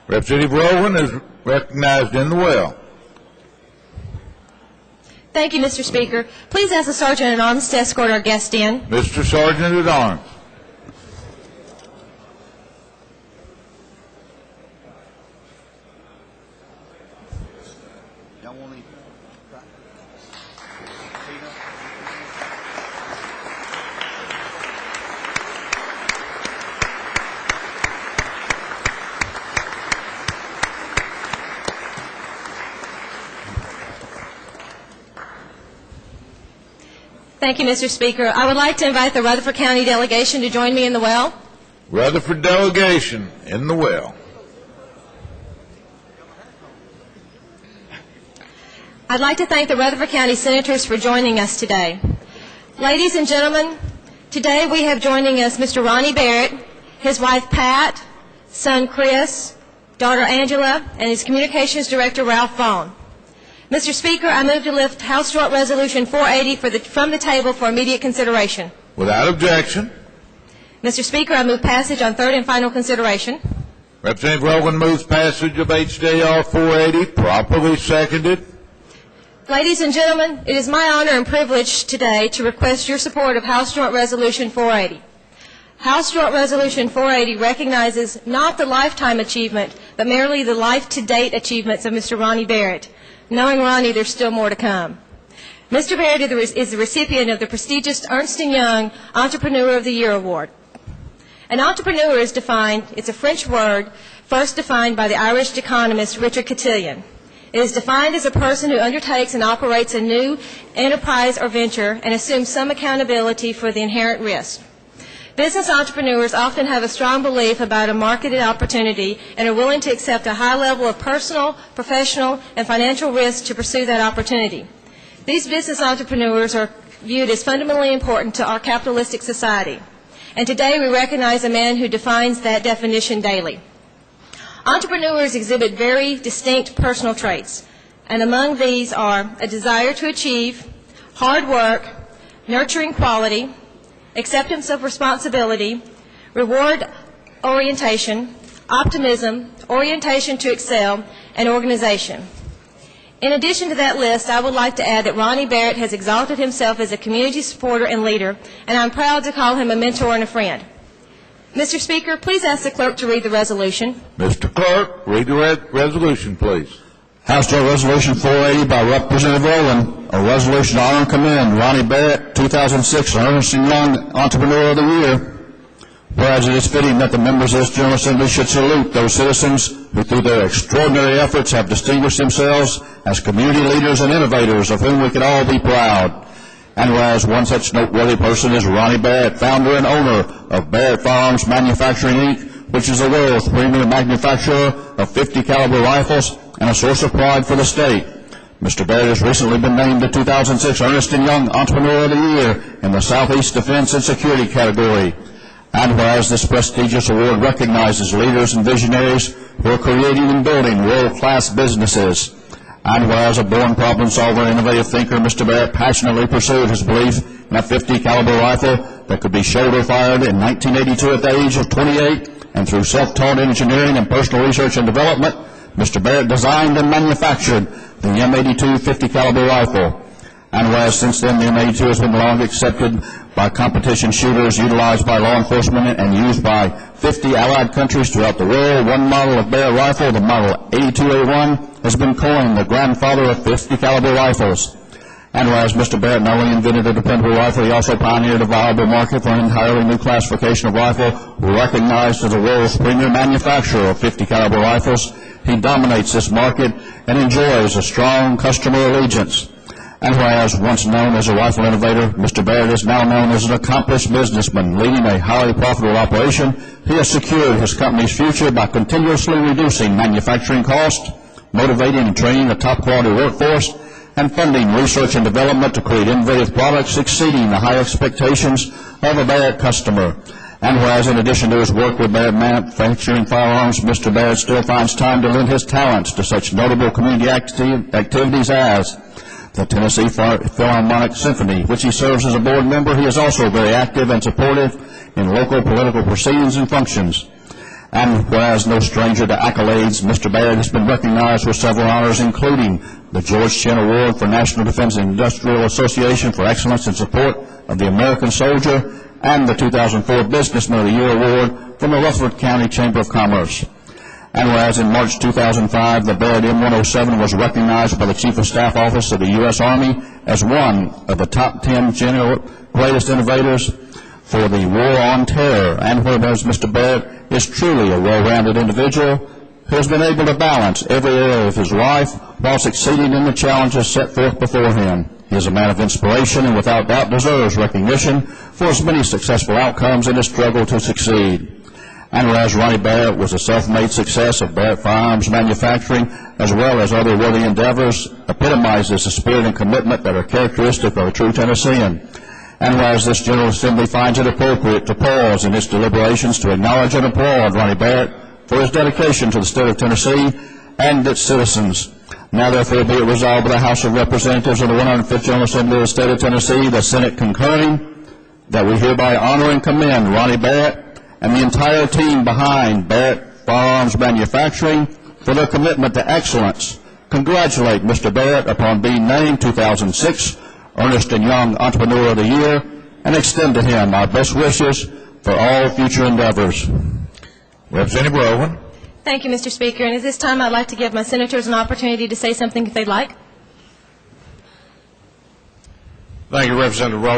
Representative Rowland is recognized in the well. Thank you, Mr. Speaker. Please ask the Sergeant at Arms to escort our guest in. Mr. Sergeant at Arms. Thank you, Mr. Speaker. I would like to invite the Rutherford County delegation to join me in the well. Rutherford delegation in the well. I'd like to thank the Rutherford County Senators for joining us today. Ladies and gentlemen, today we have joining us Mr. Ronnie Barrett, his wife Pat, son Chris, daughter Angela, and his Communications Director Ralph Vaughn. Mr. Speaker, I move to lift House Joint Resolution 480 from the table for immediate consideration. Without objection. Mr. Speaker, I move passage on third and final consideration. Representative Rowland moves passage of HJR 480, properly seconded. Ladies and gentlemen, it is my honor and privilege today to request your support of House Joint Resolution 480. House Joint Resolution 480 recognizes not the lifetime achievement, but merely the life-to-date achievements of Mr. Ronnie Barrett. Knowing Ronnie, there's still more to come. Mr. Barrett is the recipient of the prestigious Ernst & Young Entrepreneur of the Year Award. An entrepreneur is defined, it's a French word, first defined by the Irish economist Richard Cotillion. It is defined as a person who undertakes and operates a new enterprise or venture and assumes some accountability for the inherent risk. Business entrepreneurs often have a strong belief about a marketed opportunity and are willing to accept a high level of personal, professional, and financial risk to pursue that opportunity. These business entrepreneurs are viewed as fundamentally important to our capitalistic society. And today we recognize a man who defines that definition daily. Entrepreneurs exhibit very distinct personal traits, and among these are a desire to achieve, hard work, nurturing quality, acceptance of responsibility, reward orientation, optimism, orientation to excel, and organization. In addition to that list, I would like to add that Ronnie Barrett has exalted himself as a community supporter and leader, and I'm proud to call him a mentor and a friend. Mr. Speaker, please ask the clerk to read the resolution. Mr. Clerk, read the resolution, please. House Joint Resolution 480 by Representative Rowland, a resolution to honor and commend Ronnie Barrett, 2006 Ernst & Young Entrepreneur of the Year. Whereas it is fitting that the members of this General Assembly should salute those citizens who through their extraordinary efforts have distinguished themselves as community leaders and innovators of whom we can all be proud. And whereas one such noteworthy person is Ronnie Barrett, founder and owner of Barrett Firearms Manufacturing, Inc., which is the world's premier manufacturer of .50 caliber rifles and a source of pride for the state. Mr. Barrett has recently been named the 2006 Ernst & Young Entrepreneur of the Year in the Southeast Defense and Security category. And whereas this prestigious award recognizes leaders and visionaries who are creating and building world-class businesses. And whereas a born problem solver and innovative thinker, Mr. Barrett passionately pursued his belief in a .50 caliber rifle that could be shoulder fired in 1982 at the age of 28, and through self-taught engineering and personal research and development, Mr. Barrett designed and manufactured the M82 .50 caliber rifle. And whereas since then the M82 has been long accepted by competition shooters, utilized by law enforcement, and used by 50 allied countries throughout the world, one model of Barrett rifle, the model 82A1, has been coined the grandfather of .50 caliber rifles. And whereas Mr. Barrett not only invented a dependable rifle, he also pioneered a viable market for an entirely new classification of rifle, recognized as the world's premier manufacturer of .50 caliber rifles. He dominates this market and enjoys a strong customer allegiance. And whereas once known as a rifle innovator, Mr. Barrett is now known as an accomplished businessman leading a highly profitable operation. He has secured his company's future by continuously reducing manufacturing costs, motivating and training a top-quality workforce, and funding research and development to create innovative products exceeding the high expectations of a Barrett customer. And whereas in addition to his work with Barrett Manufacturing Firearms, Mr. Barrett still finds time to lend his talents to such notable community activities as the Tennessee Philharmonic Symphony, which he serves as a board member. He is also very active and supportive in local political proceedings and functions. And whereas no stranger to accolades, Mr. Barrett has been recognized with several honors, including the George Chin Award for National Defense and Industrial Association for Excellence in Support of the American Soldier, and the 2004 Businessman of the Year Award from the Rutherford County Chamber of Commerce. And whereas in March 2005, the Barrett M107 was recognized by the Chief of Staff Office of the U.S. Army as one of the top 10 greatest innovators for the war on terror, and whereas Mr. Barrett is truly a well-rounded individual who has been able to balance every area of his life while succeeding in the challenges set forth before him. He is a man of inspiration and without doubt deserves recognition for his many successful outcomes in his struggle to succeed. And whereas Ronnie Barrett was a self-made success of Barrett Firearms Manufacturing, as well as other worthy endeavors, epitomizes the spirit and commitment that are characteristic of a true Tennessean. And whereas this General Assembly finds it appropriate to pause in its deliberations to acknowledge and applaud Ronnie Barrett for his dedication to the state of Tennessee and its citizens. Now therefore be it resolved by the House of Representatives of the 105th General Assembly of the state of Tennessee, the Senate concurring, that we hereby honor and commend Ronnie Barrett and the entire team behind Barrett Firearms Manufacturing for their commitment to excellence. Congratulate Mr. Barrett upon being named 2006 Ernst & Young Entrepreneur of the Year, and extend to him our best wishes for all future endeavors. Representative Rowland. Thank you, Mr. Speaker. And at this time, I'd like to give my senators an opportunity to say something if they'd like. Thank you, Representative Rowland.